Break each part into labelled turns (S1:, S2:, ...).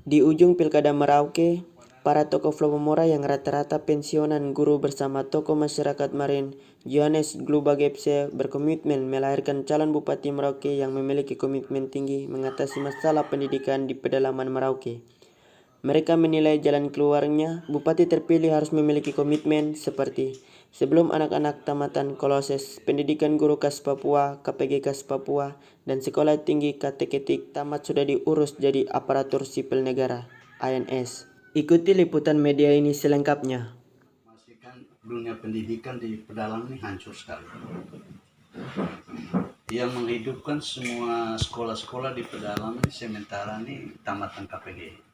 S1: Di ujung Pilkada Merauke, para tokoh Flopomora yang rata-rata pensiunan guru bersama tokoh masyarakat Marin, Johannes Glubagepse berkomitmen melahirkan calon Bupati Merauke yang memiliki komitmen tinggi mengatasi masalah pendidikan di pedalaman Merauke. Mereka menilai jalan keluarnya, Bupati terpilih harus memiliki komitmen seperti sebelum anak-anak tamatan Koloses, pendidikan guru KAS Papua, KPG KAS Papua, dan sekolah tinggi kateketik tamat sudah diurus jadi aparatur sipil negara, ANS. Ikuti liputan media ini selengkapnya.
S2: Memastikan dunia pendidikan di pedalaman ini hancur sekali. Yang menghidupkan semua sekolah-sekolah di pedalaman sementara ini tamatan KPG.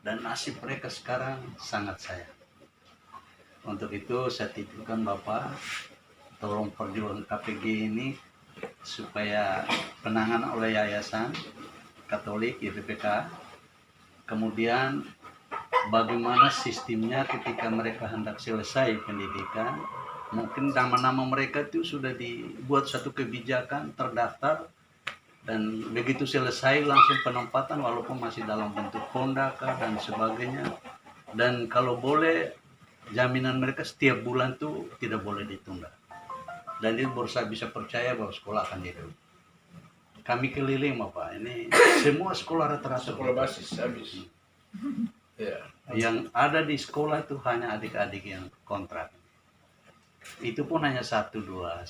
S2: Dan nasib mereka sekarang sangat sayang. Untuk itu saya titipkan Bapak, tolong perjuangan KPG ini supaya penanganan oleh Yayasan Katolik YPPK. Kemudian bagaimana sistemnya ketika mereka hendak selesai pendidikan, mungkin nama-nama mereka itu sudah dibuat satu kebijakan, terdaftar, dan begitu selesai langsung penempatan walaupun masih dalam bentuk honda dan sebagainya. Dan kalau boleh jaminan mereka setiap bulan tuh tidak boleh ditunda. Dan itu baru saya bisa percaya bahwa sekolah akan hidup. Kami keliling Bapak, ini semua sekolah rata-rata
S3: sekolah basis habis. Ya.
S2: Yang ada di sekolah itu hanya adik-adik yang kontrak. Itu pun hanya satu dua.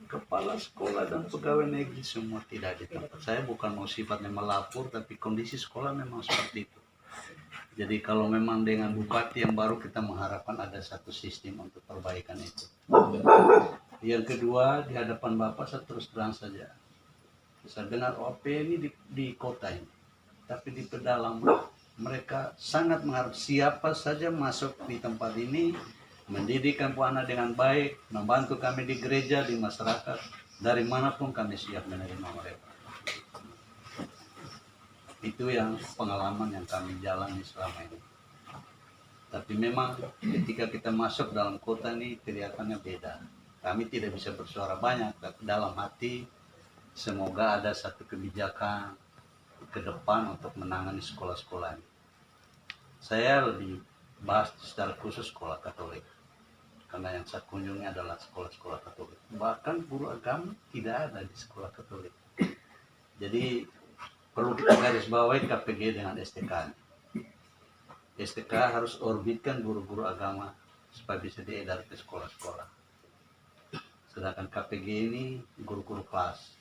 S2: Kepala sekolah dan pegawai negeri semua tidak di tempat. Saya bukan mau sifatnya melapor, tapi kondisi sekolah memang seperti itu. Jadi kalau memang dengan bupati yang baru kita mengharapkan ada satu sistem untuk perbaikan itu. Yang kedua, di hadapan Bapak saya terus terang saja. Saya dengar OP ini di kota ini, tapi di pedalaman mereka sangat mengharap siapa saja masuk di tempat ini, mendidik anak dengan baik, membantu kami di gereja, di masyarakat, dari manapun kami siap menerima mereka. Itu yang pengalaman yang kami jalani selama ini. Tapi memang ketika kita masuk dalam kota ini kelihatannya beda. Kami tidak bisa bersuara banyak, tapi dalam hati semoga ada satu kebijakan ke depan untuk menangani sekolah-sekolah ini. Saya lebih bahas secara khusus sekolah Katolik. Karena yang saya kunjungi adalah sekolah-sekolah Katolik. Bahkan guru agama tidak ada di sekolah Katolik. Jadi perlu kita garis bawahi KPG dengan STK. STK harus orbitkan guru-guru agama supaya bisa diedar ke sekolah-sekolah. Sedangkan KPG ini guru-guru kelas.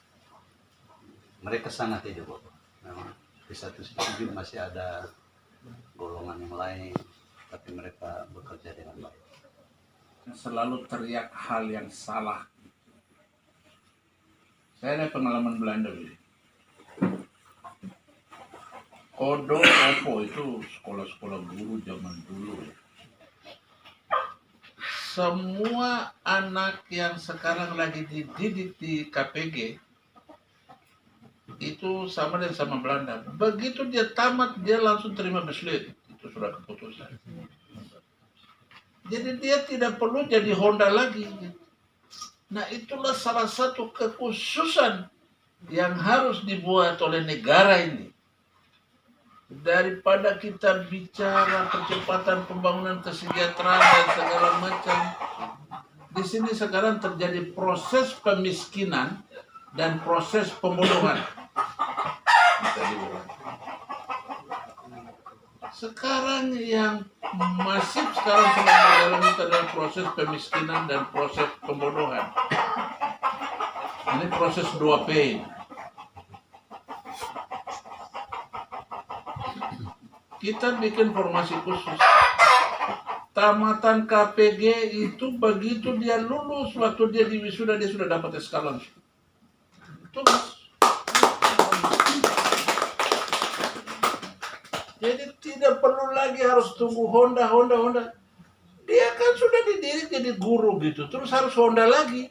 S2: Mereka sangat hidup. Memang di satu sisi juga masih ada golongan yang lain, tapi mereka bekerja dengan baik.
S3: Selalu teriak hal yang salah. Saya ada pengalaman Belanda ini. Odo Opo itu sekolah-sekolah guru zaman dulu. Semua anak yang sekarang lagi dididik di KPG itu sama dengan sama Belanda. Begitu dia tamat, dia langsung terima beslet. Itu sudah keputusan. Jadi dia tidak perlu jadi Honda lagi. Nah itulah salah satu kekhususan yang harus dibuat oleh negara ini. Daripada kita bicara percepatan pembangunan kesejahteraan dan segala macam, di sini sekarang terjadi proses pemiskinan dan proses pembunuhan. Sekarang yang masif sekarang sedang mengalami adalah proses pemiskinan dan proses pembunuhan. Ini proses 2P. Kita bikin formasi khusus. Tamatan KPG itu begitu dia lulus, waktu dia di wisuda dia sudah dapat SK langsung. Tugas. Jadi tidak perlu lagi harus tunggu Honda. Dia kan sudah dididik jadi guru gitu, terus harus Honda lagi.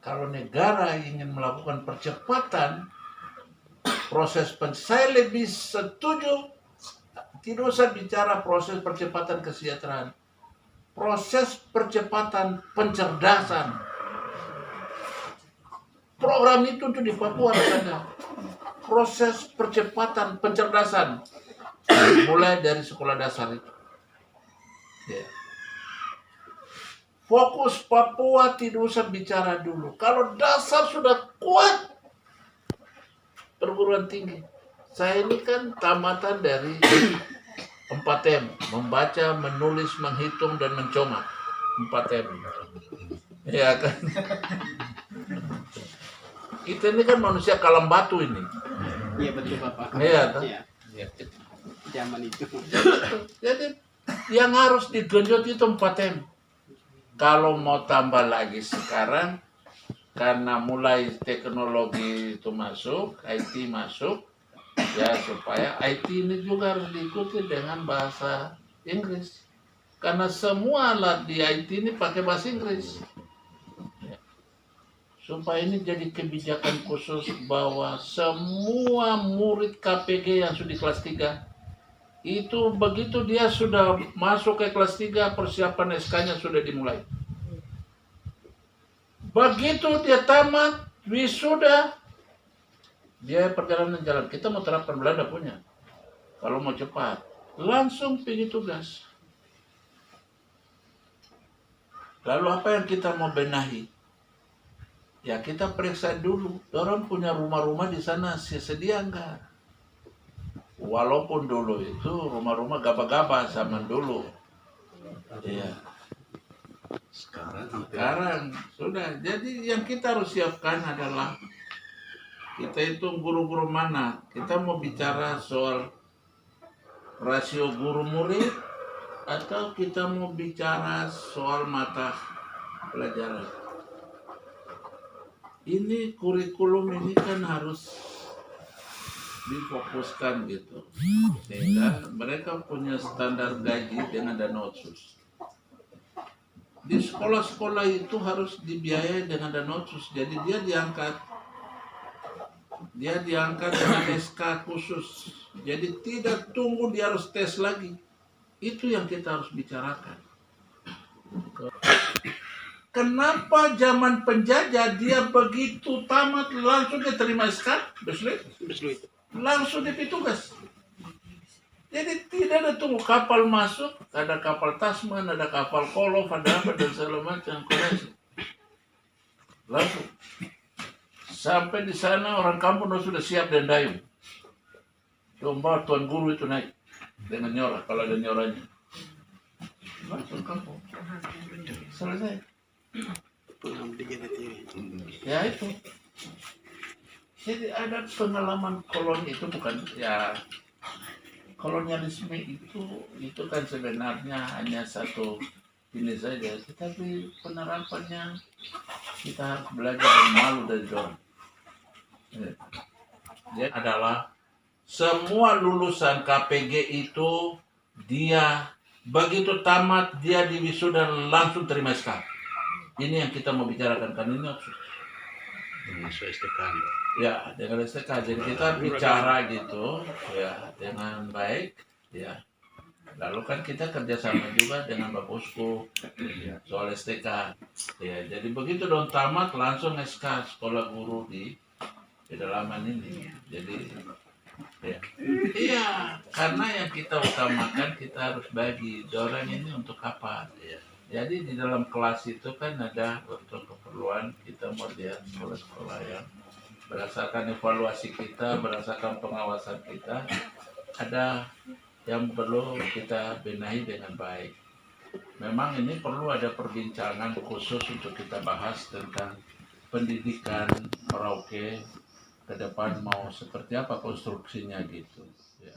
S3: Kalau negara ingin melakukan percepatan proses saya lebih setuju tidak usah bicara proses percepatan kesejahteraan, proses percepatan pencerdasan. Program itu untuk di Papua ada. proses percepatan, pencerdasan mulai dari sekolah dasar itu. Ya. Fokus Papua tidak usah bicara dulu. Kalau dasar sudah kuat, perguruan tinggi. Saya ini kan tamatan dari 4M, membaca, menulis, menghitung, dan mencomat. 4M. Ya kan? Kita ini kan manusia kalam batu ini.
S4: Iya betul Bapak.
S3: Iya kan?
S4: Iya. Zaman itu.
S3: Jadi yang harus digenjot itu 4M. Kalau mau tambah lagi sekarang, karena mulai teknologi itu masuk, IT masuk, ya supaya IT ini juga harus diikuti dengan bahasa Inggris. Karena semua alat di IT ini pakai bahasa Inggris. Ya. Supaya ini jadi kebijakan khusus bahwa semua murid KPG yang sudah di kelas 3, itu begitu dia sudah masuk ke kelas 3, persiapan SK-nya sudah dimulai. Begitu dia tamat, wisuda, dia perjalanan jalan. Kita mau terapkan Belanda punya. Kalau mau cepat, langsung pergi tugas. Lalu apa yang kita mau benahi? Ya kita periksa dulu. Orang punya rumah-rumah di sana sedia enggak? Walaupun dulu itu rumah-rumah gaba-gaba zaman dulu. Iya. Sekarang sudah. Jadi yang kita harus siapkan adalah kita hitung guru-guru mana. Kita mau bicara soal rasio guru murid atau kita mau bicara soal mata pelajaran. Ini kurikulum ini kan harus difokuskan gitu, sehingga mereka punya standar gaji dengan dana otsus. Di sekolah-sekolah itu harus dibiayai dengan dana otsus, jadi dia diangkat dengan SK khusus, jadi tidak tunggu dia harus tes lagi. Itu yang kita harus bicarakan. Kenapa zaman penjajah dia begitu tamat langsung diterima SK? Besluit. Langsung DP tugas. Jadi tidak ada tunggu kapal masuk, ada kapal Tasman, ada kapal Kolof, ada apa dan segala macam koneksi. Langsung sampai di sana orang kampung sudah siap dan dayung. Coba tuan guru itu naik dengan nyorah, kalau ada nyorahnya. Langsung kampung. Selesai. Ya itu. Jadi ada pengalaman koloni itu bukan ya kolonialisme itu kan sebenarnya hanya satu ini saja, tetapi penerapannya kita harus belajar malu dari orang. Jadi adalah semua lulusan KPG itu dia begitu tamat dia diwisuda langsung terima SK. Ini yang kita mau bicarakan kan ini
S2: Dengan STK.
S3: ya dengan STK. Jadi kita bicara gitu ya dengan baik ya. Lalu kan kita kerjasama juga dengan Bapak Uskup ya, soal STK ya. Jadi begitu dong tamat langsung SK sekolah guru di pedalaman ini. Jadi ya iya, karena yang kita utamakan kita harus bagi orang ini untuk apa ya. Jadi di dalam kelas itu kan ada untuk keperluan kita mau lihat sekolah-sekolah yang berdasarkan evaluasi kita, berdasarkan pengawasan kita, ada yang perlu kita benahi dengan baik. Memang ini perlu ada perbincangan khusus untuk kita bahas tentang pendidikan Merauke ke depan mau seperti apa konstruksinya gitu. Ya.